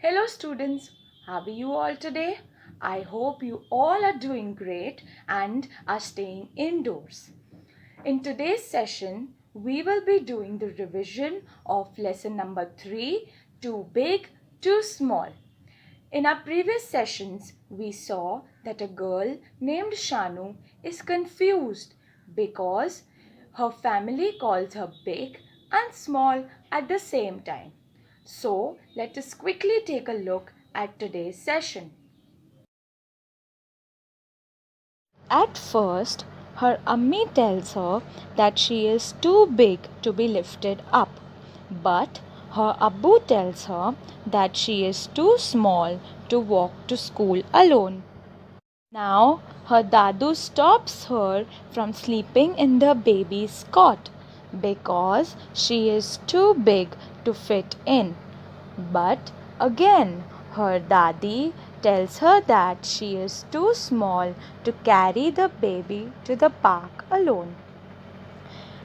Hello students, how are you all today? I hope you all are doing great and are staying indoors. In today's session, we will be doing the revision of lesson number 3, Too Big, Too Small. In our previous sessions, we saw that a girl named Shanu is confused because her family calls her big and small at the same time. So, let us quickly take a look at today's session. At first, her Ammi tells her that she is too big to be lifted up. But her Abbu tells her that she is too small to walk to school alone. Now her Dadu stops her from sleeping in the baby's cot because she is too big to fit in. But again, her Dadi tells her that she is too small to carry the baby to the park alone.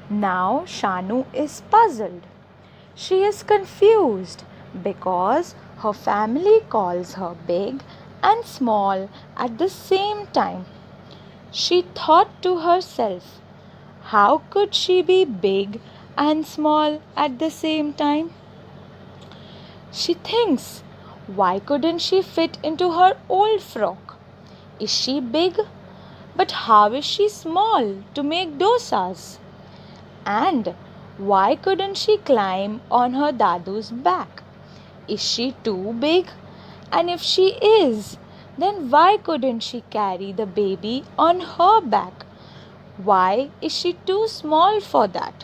Now Shanu is puzzled. She is confused because her family calls her big and small at the same time. She thought to herself, how could she be big and small at the same time? She thinks, why couldn't she fit into her old frock? Is she big? But how is she small to make dosas? And why couldn't she climb on her Dadu's back? Is she too big? And if she is, then why couldn't she carry the baby on her back? Why is she too small for that?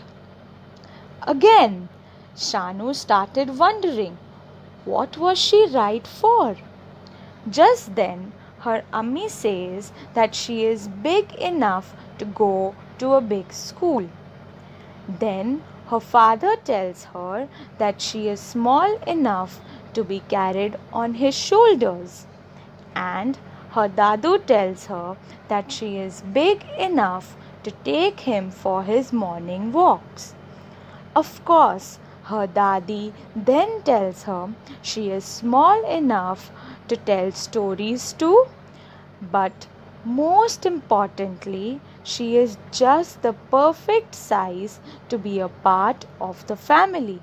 Again, Shanu started wondering, what was she right for? Just then, her Ammi says that she is big enough to go to a big school. Then her father tells her that she is small enough to be carried on his shoulders. And her Dadu tells her that she is big enough to take him for his morning walks. Of course, her Dadi then tells her she is small enough to tell stories too. But most importantly, she is just the perfect size to be a part of the family.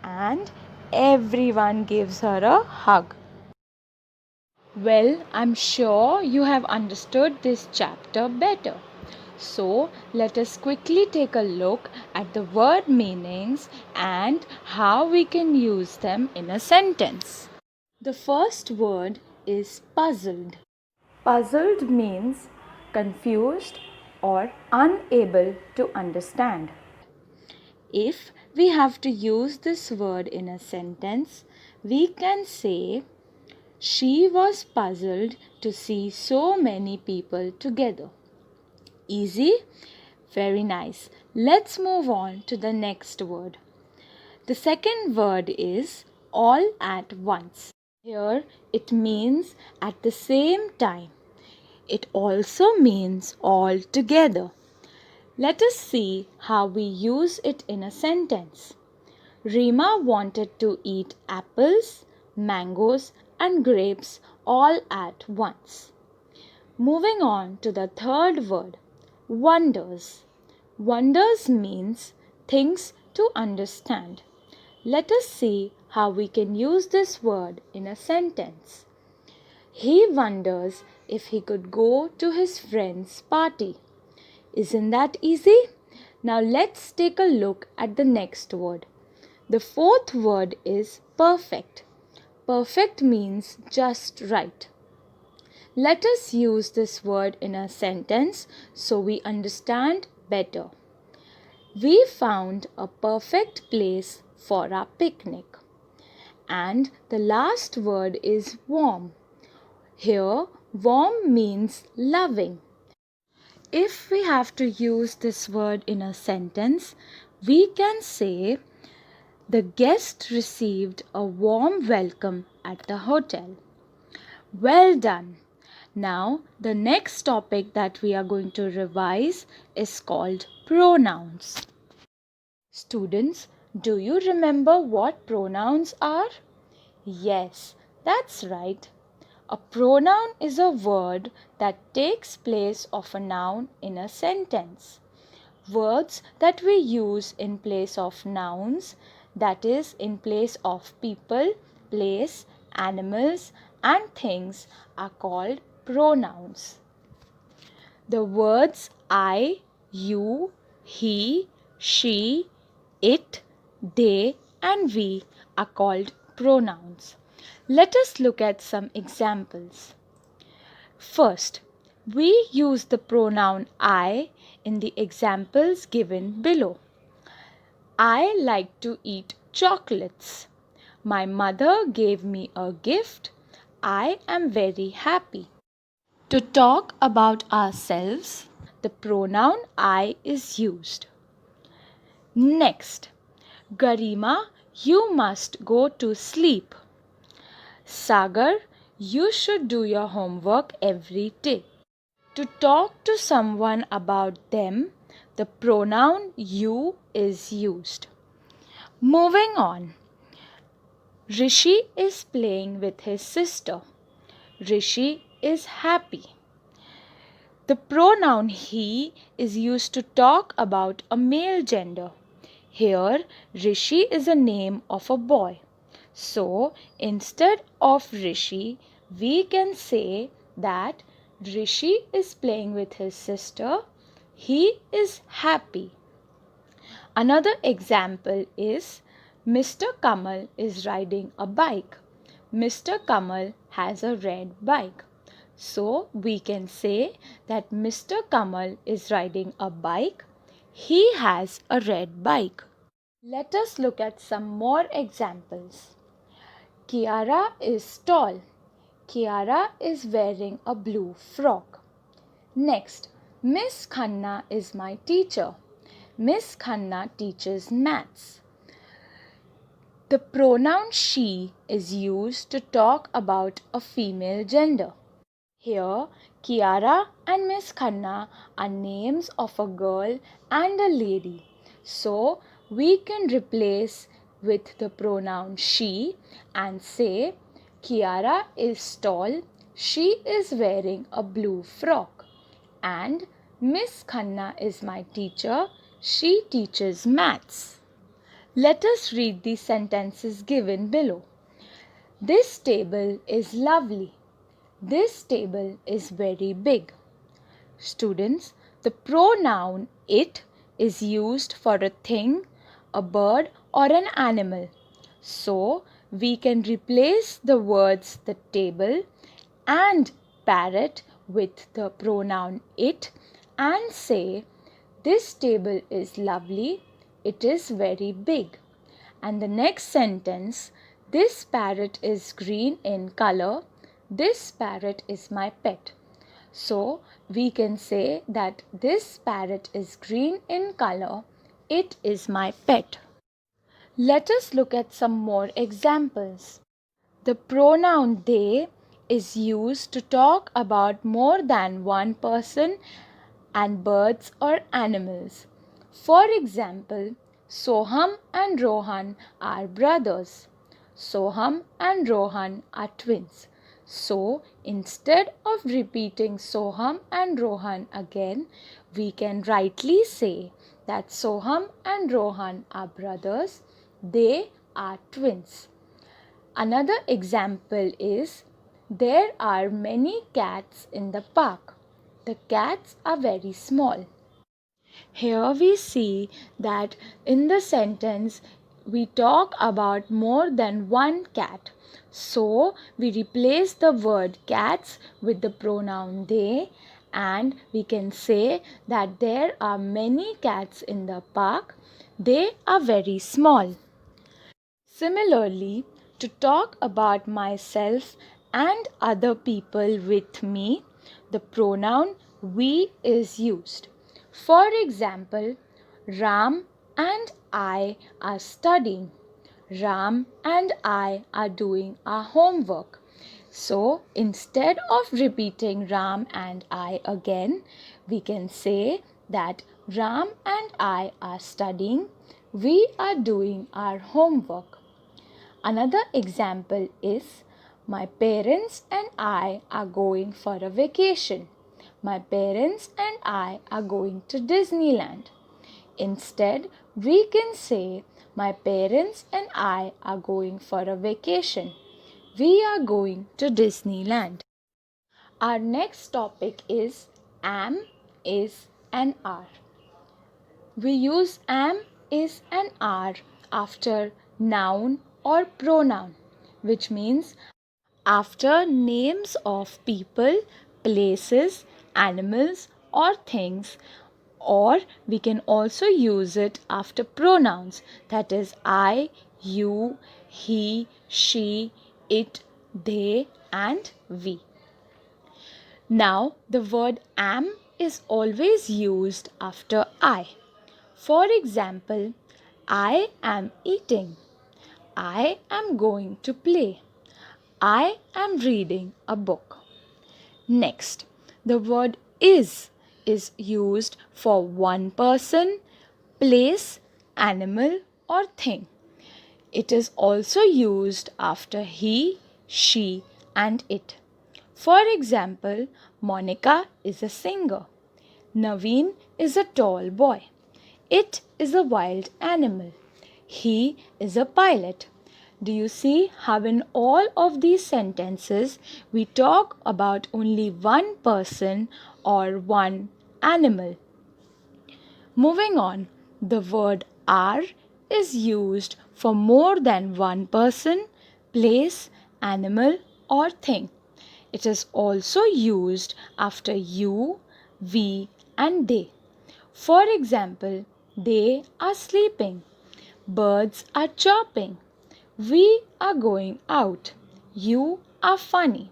And everyone gives her a hug. Well, I'm sure you have understood this chapter better. So, let us quickly take a look at the word meanings and how we can use them in a sentence. The first word is puzzled. Puzzled means confused or unable to understand. If we have to use this word in a sentence, we can say, she was puzzled to see so many people together. Easy? Very nice. Let's move on to the next word. The second word is all at once. Here it means at the same time. It also means all together. Let us see how we use it in a sentence. Rima wanted to eat apples, mangoes, and grapes all at once. Moving on to the third word, wonders. Wonders means things to understand. Let us see how we can use this word in a sentence. He wonders if he could go to his friend's party. Isn't that easy? Now let's take a look at the next word. The fourth word is perfect. Perfect means just right. Let us use this word in a sentence so we understand better. We found a perfect place for our picnic. And the last word is warm. Here, warm means loving. If we have to use this word in a sentence, we can say, the guest received a warm welcome at the hotel. Well done. Now, the next topic that we are going to revise is called pronouns. Students, do you remember what pronouns are? Yes, That's right. A pronoun is a word that takes place of a noun in a sentence. Words that we use in place of nouns, that is, in place of people, place, animals, and things, are called pronouns. The words I, you, he, she, it, they, and we are called pronouns. Let us look at some examples. First, we use the pronoun I in the examples given below. I like to eat chocolates. My mother gave me a gift. I am very happy. To talk about ourselves, the pronoun I is used. Next, Garima, you must go to sleep. Sagar, you should do your homework every day. To talk to someone about them, the pronoun you is used. Moving on. Rishi is playing with his sister. Rishi is happy. The pronoun he is used to talk about a male gender. Here, Rishi is a name of a boy. So, instead of Rishi, we can say that Rishi is playing with his sister. He is happy. Another example is Mr. Kamal is riding a bike. Mr. Kamal has a red bike. So we can say that Mr. Kamal is riding a bike. He has a red bike. Let us look at some more examples. Kiara is tall. Kiara is wearing a blue frock. Next, Miss Khanna is my teacher. Miss Khanna teaches maths. The pronoun she is used to talk about a female gender. Here, Kiara and Miss Khanna are names of a girl and a lady. So, we can replace with the pronoun she and say, Kiara is tall, she is wearing a blue frock. And Miss Khanna is my teacher, she teaches maths. Let us read the sentences given below. This table is lovely. This table is very big. Students, the pronoun it is used for a thing, a bird, or an animal. So, we can replace the words the table and parrot with the pronoun it and say, this table is lovely, it is very big. And the next sentence, this parrot is green in color, this parrot is my pet. So, we can say that this parrot is green in color, it is my pet. Let us look at some more examples. The pronoun they is used to talk about more than one person and birds or animals. For example, Soham and Rohan are brothers. Soham and Rohan are twins. So, instead of repeating Soham and Rohan again, we can rightly say that Soham and Rohan are brothers. They are twins. Another example is there are many cats in the park. The cats are very small. Here we see that in the sentence we talk about more than one cat. So we replace the word cats with the pronoun they and we can say that there are many cats in the park. They are very small. Similarly, to talk about myself and other people with me, the pronoun we is used. For example, Ram and I are studying. Ram and I are doing our homework. So, instead of repeating Ram and I again, we can say that Ram and I are studying. We are doing our homework. Another example is My parents and I are going for a vacation. My parents and I are going to Disneyland. Instead, we can say, my parents and I are going for a vacation. We are going to Disneyland. Our next topic is am, is, and are. We use am, is, and are after noun or pronoun, which means after names of people, places, animals, or things, or we can also use it after pronouns, that is I, you, he, she, it, they, and we. Now, the word am is always used after I. For example, I am eating. I am going to play. I am reading a book. Next, the word is used for one person, place, animal, or thing. It is also used after he, she, and it. For example, Monica is a singer. Naveen is a tall boy. It is a wild animal. He is a pilot. Do you see how in all of these sentences we talk about only one person or one animal? Moving on, the word are is used for more than one person, place, animal, or thing. It is also used after you, we, and they. For example, they are sleeping. Birds are chirping. We are going out. You are funny.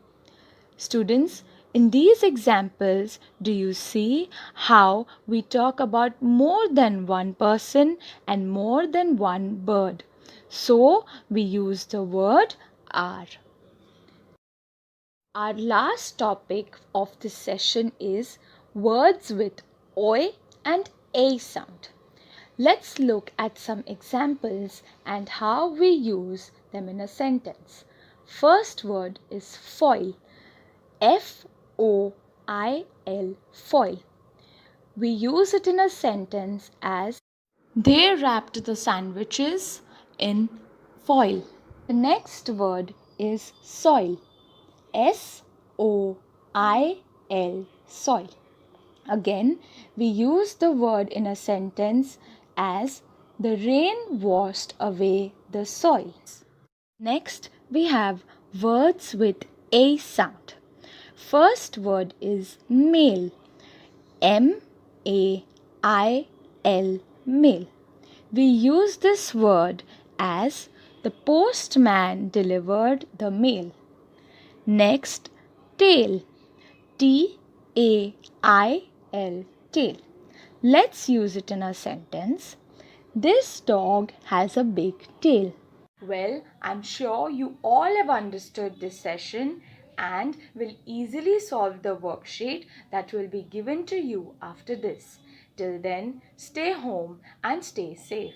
Students, in these examples, do you see how we talk about more than one person and more than one bird? So, we use the word are. Our last topic of this session is words with oi and a sound. Let's look at some examples and how we use them in a sentence. First word is foil. Foil, foil. We use it in a sentence as they wrapped the sandwiches in foil. The next word is soil. Soil, soil. Again, we use the word in a sentence as the rain washed away the soil. Next, we have words with a sound. First word is mail. M-A-I-L, mail. We use this word as the postman delivered the mail. Next, tail. T-A-I-L, tail. Let's use it in a sentence. This dog has a big tail. Well, I'm sure you all have understood this session and will easily solve the worksheet that will be given to you after this. Till then, stay home and stay safe.